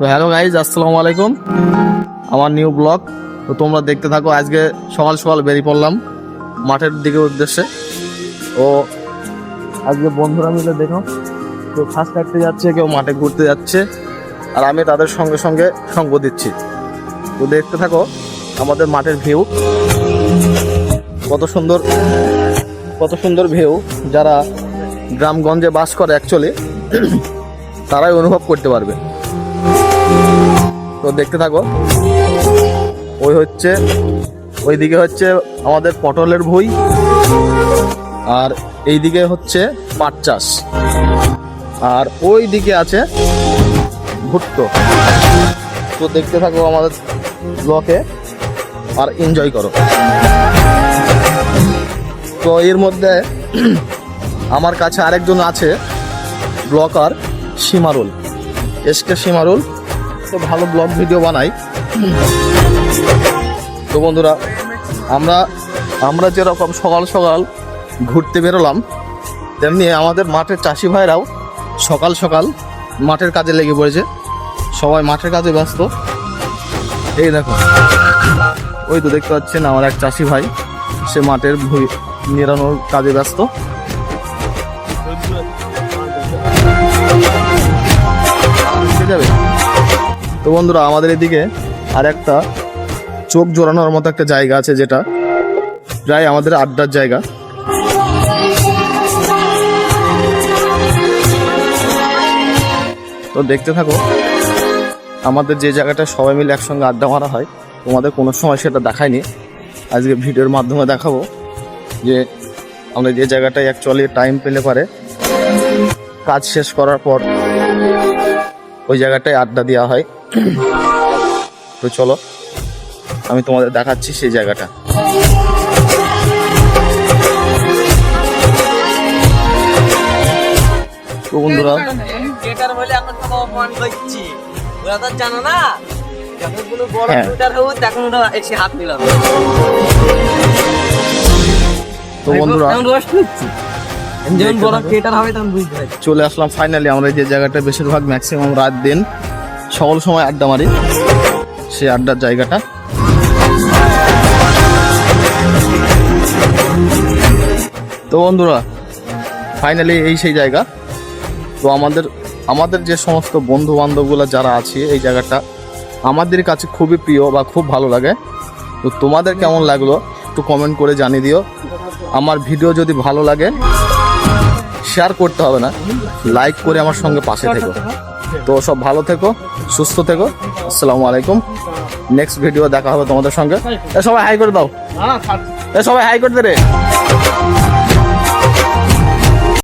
তো hello guys, আসসালামু আলাইকুম। আমার নিউ ব্লগ। তো তোমরা দেখতে থাকো। আজকে সকাল সকাল বেরিয়ে পড়লাম মাঠের দিকে উদ্দেশ্যে। ও আজকে বন্ধুরা মিলে দেখো, কেউ ঘাস কাটতে যাচ্ছে, কেউ মাঠে ঘুরতে যাচ্ছে, আর আমি তাদের সঙ্গে সঙ্গে সঙ্গ দিচ্ছি। তো দেখতে থাকো আমাদের মাঠের ভিউ, কত সুন্দর কত সুন্দর ভিউ। যারা গ্রামগঞ্জে বাস করে অ্যাকচুয়ালি তারাই অনুভব করতে পারবে। তো দেখতে থাকো। ওইদিকে হচ্ছে আমাদের পটলের ভুঁই, আর এইদিকে হচ্ছে পাট চাষ, আর ওই দিকে আছে ভুট্টো। তো দেখতে থাকো আমাদের ব্লকে আর এনজয় করো। তো এর মধ্যে আমার কাছে আরেকজন আছে ব্লগার, সীমারুল, এসকে সীমারুল। তো ভালো ব্লগ ভিডিও বানাই। তো বন্ধুরা, আমরা যেরকম সকাল সকাল ঘুরতে বেরোলাম, তেমনি আমাদের মাঠের চাষি ভাইরাও সকাল সকাল মাঠের কাজে লেগে পড়েছে। সবাই মাঠের কাজে ব্যস্ত। এই দেখো, ওই তো দেখতে পাচ্ছেন আমার এক চাষি ভাই, সে মাঠের ভুঁই নিড়ানোর কাজে ব্যস্ত। যাবে। তো বন্ধুরা, আমাদের এদিকে আর একটা চোখ জোড়ানোর মতো একটা জায়গা আছে, যেটা প্রায় আমাদের আড্ডার জায়গা। তো দেখতে থাকো আমাদের যে জায়গাটা সবাই মিলে একসঙ্গে আড্ডা মারা হয়। তোমাদের কোনো সময় সেটা দেখায়নি, আজকে ভিডিওর মাধ্যমে দেখাবো যে আমরা যে জায়গাটায় অ্যাকচুয়ালি টাইম পেলে পারে কাজ শেষ করার পর ওই জায়গাটায় আড্ডা দেওয়া হয়। তো চলো আমি তোমাদের দেখাচ্ছি সেই জায়গাটা। তো বন্ধুরা, তো বন্ধুরা চলে আসলাম ফাইনালি আমরা যে জায়গাটা বেশিরভাগ ম্যাক্সিমাম রাত দিন সকল সময় আড্ডা মারি, সেই আড্ডার জায়গাটা। তো বন্ধুরা, ফাইনালি এই সেই জায়গা। তো আমাদের যে সমস্ত বন্ধু বান্ধবগুলো যারা আছে, এই জায়গাটা আমাদের কাছে খুবই প্রিয় বা খুব ভালো লাগে। তো তোমাদের কেমন লাগলো একটু কমেন্ট করে জানিয়ে দিও। আমার ভিডিও যদি ভালো লাগে শেয়ার করতে হবে না, লাইক করে আমার সঙ্গে পাশে থেকো। তো সব ভালো থেকো, সুস্থ থেকো। আসসালামু আলাইকুম। নেক্সট ভিডিও দেখা হবে তোমাদের সঙ্গে। সবাই হাই করে দাও, সবাই হাই করে দে রে।